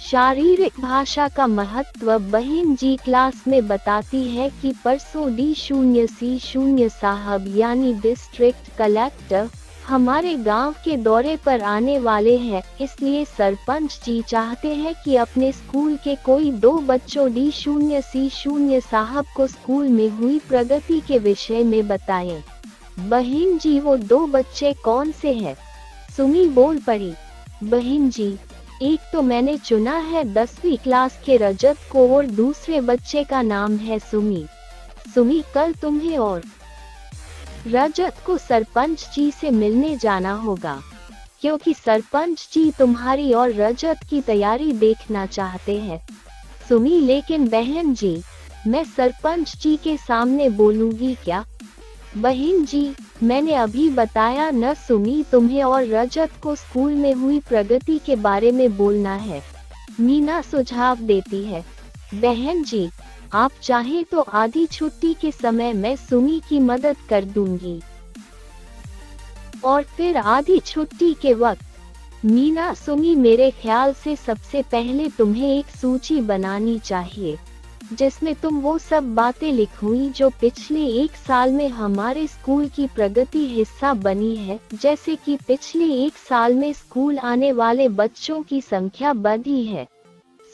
शारीरिक भाषा का महत्व बहन जी क्लास में बताती है कि परसों D0C0 साहब यानी डिस्ट्रिक्ट कलेक्टर हमारे गांव के दौरे पर आने वाले हैं, इसलिए सरपंच जी चाहते हैं कि अपने स्कूल के कोई 2 बच्चों D0C0 साहब को स्कूल में हुई प्रगति के विषय में बताएं। बहन जी वो 2 बच्चे कौन से हैं? सुमी बोल पड़ी। बहन जी, एक तो मैंने चुना है 10वीं क्लास के रजत को और दूसरे बच्चे का नाम है सुमी। सुमी, कल तुम्हें और रजत को सरपंच जी से मिलने जाना होगा, क्योंकि सरपंच जी तुम्हारी और रजत की तैयारी देखना चाहते हैं। सुमी, लेकिन बहन जी, मैं सरपंच जी के सामने बोलूंगी क्या? बहन जी, मैंने अभी बताया न सुमी, तुम्हें और रजत को स्कूल में हुई प्रगति के बारे में बोलना है। मीना सुझाव देती है। बहन जी, आप चाहें तो आधी छुट्टी के समय मैं सुमी की मदद कर दूंगी, और फिर आधी छुट्टी के वक्त मीना, सुमी, मेरे ख्याल से सबसे पहले तुम्हें एक सूची बनानी चाहिए जिसमें तुम वो सब बातें लिखोगी जो पिछले 1 साल में हमारे स्कूल की प्रगति हिस्सा बनी है, जैसे कि पिछले 1 साल में स्कूल आने वाले बच्चों की संख्या बढ़ी है।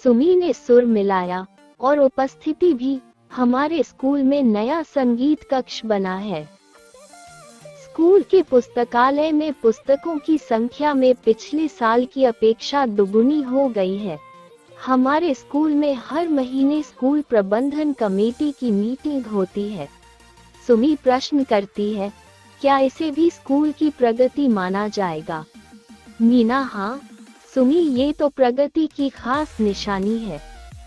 सुमी ने सुर मिलाया। और उपस्थिति भी। हमारे स्कूल में नया संगीत कक्ष बना है। स्कूल के पुस्तकालय में पुस्तकों की संख्या में पिछले साल की अपेक्षा दुगुनी हो गई है। हमारे स्कूल में हर महीने स्कूल प्रबंधन कमेटी की मीटिंग होती है। सुमी प्रश्न करती है, क्या इसे भी स्कूल की प्रगति माना जाएगा? मीना, हाँ सुमी, ये तो प्रगति की खास निशानी है।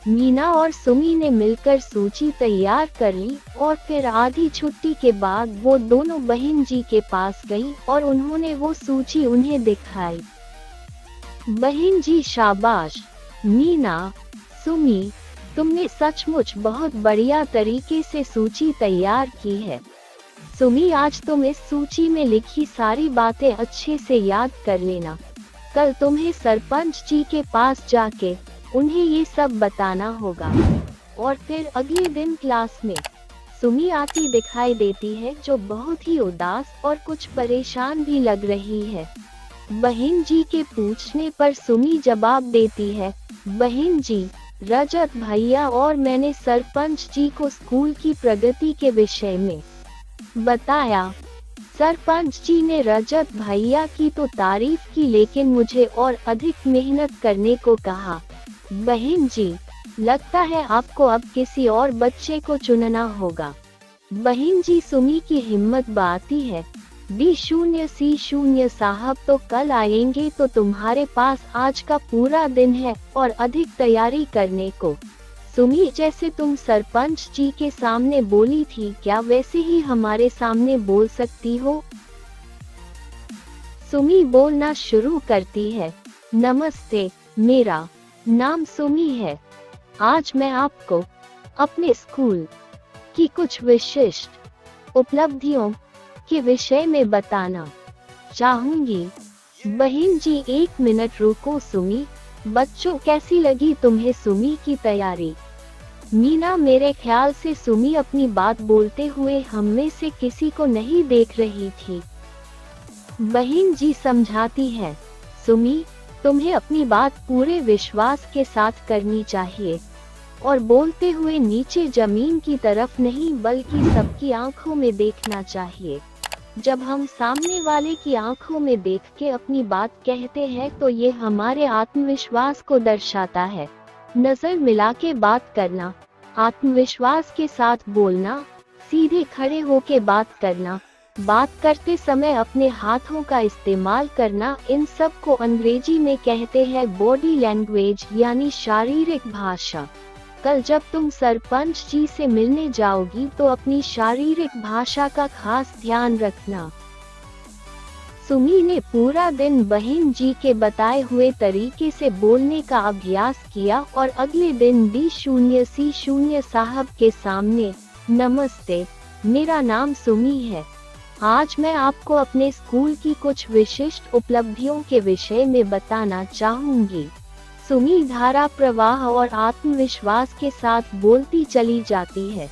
मीना और सुमी ने मिलकर सूची तैयार कर ली और फिर आधी छुट्टी के बाद वो दोनों बहन जी के पास गई और उन्होंने वो सूची उन्हें दिखाई। बहन जी, शाबाश। मीना, सुमी, तुमने सचमुच बहुत बढ़िया तरीके से सूची तैयार की है। सुमी, आज तुम इस सूची में लिखी सारी बातें अच्छे से याद कर लेना। कल तुम्हें सरपंच जी के पास जाके उन्हें ये सब बताना होगा। और फिर अगले दिन क्लास में सुमी आती दिखाई देती है, जो बहुत ही उदास और कुछ परेशान भी लग रही है। बहन जी के पूछने पर सुमी जवाब देती है, बहन जी, रजत भैया और मैंने सरपंच जी को स्कूल की प्रगति के विषय में बताया। सरपंच जी ने रजत भैया की तो तारीफ की, लेकिन मुझे और अधिक मेहनत करने को कहा। बहन जी, लगता है आपको अब किसी और बच्चे को चुनना होगा। बहन जी, सुमी की हिम्मत बाती है। D0C0 साहब तो कल आएंगे, तो तुम्हारे पास आज का पूरा दिन है और अधिक तैयारी करने को। सुमी, जैसे तुम सरपंच जी के सामने बोली थी, क्या वैसे ही हमारे सामने बोल सकती हो? सुमी बोलना शुरू करती है। नमस्ते, मेरा नाम सुमी है। आज मैं आपको अपने स्कूल की कुछ विशिष्ट उपलब्धियों के विषय में बताना चाहूंगी। बहन जी, 1 मिनट रुको सुमी। बच्चों, कैसी लगी तुम्हें सुमी की तैयारी? मीना, मेरे ख्याल से सुमी अपनी बात बोलते हुए हम में से किसी को नहीं देख रही थी। बहन जी समझाती है, सुमी, तुम्हें अपनी बात पूरे विश्वास के साथ करनी चाहिए और बोलते हुए नीचे जमीन की तरफ नहीं बल्कि सबकी आंखों में देखना चाहिए। जब हम सामने वाले की आंखों में देख के अपनी बात कहते हैं तो ये हमारे आत्मविश्वास को दर्शाता है। नजर मिला के बात करना, आत्मविश्वास के साथ बोलना, सीधे खड़े होके बात करना, बात करते समय अपने हाथों का इस्तेमाल करना, इन सब को अंग्रेजी में कहते हैं बॉडी लैंग्वेज यानी शारीरिक भाषा। कल जब तुम सरपंच जी से मिलने जाओगी तो अपनी शारीरिक भाषा का खास ध्यान रखना। सुमी ने पूरा दिन बहन जी के बताए हुए तरीके से बोलने का अभ्यास किया और अगले दिन D0C0 साहब के सामने, नमस्ते, मेरा नाम सुमी है। आज मैं आपको अपने स्कूल की कुछ विशिष्ट उपलब्धियों के विषय में बताना चाहूंगी। सुमी धारा प्रवाह और आत्मविश्वास के साथ बोलती चली जाती है।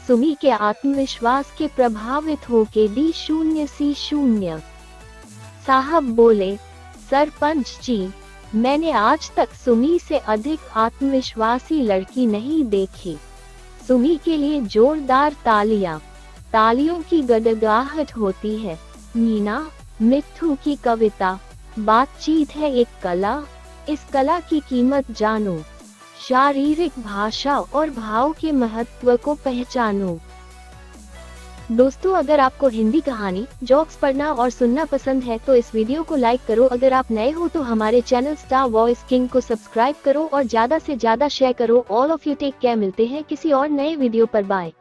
सुमी के आत्मविश्वास के प्रभावित होके D0C0 साहब बोले, सरपंच जी, मैंने आज तक सुमी से अधिक आत्मविश्वासी लड़की नहीं देखी। सुमी के लिए जोरदार तालियों की गदगदाहट होती है। मीना मिट्ठू की कविता, बातचीत है एक कला, इस कला की कीमत जानो, शारीरिक भाषा और भाव के महत्व को पहचानो। दोस्तों, अगर आपको हिंदी कहानी, जोक्स पढ़ना और सुनना पसंद है तो इस वीडियो को लाइक करो। अगर आप नए हो तो हमारे चैनल स्टार वॉइस किंग को सब्सक्राइब करो और ज्यादा से ज्यादा शेयर करो। All of you take care. मिलते हैं किसी और नए वीडियो पर। बाय।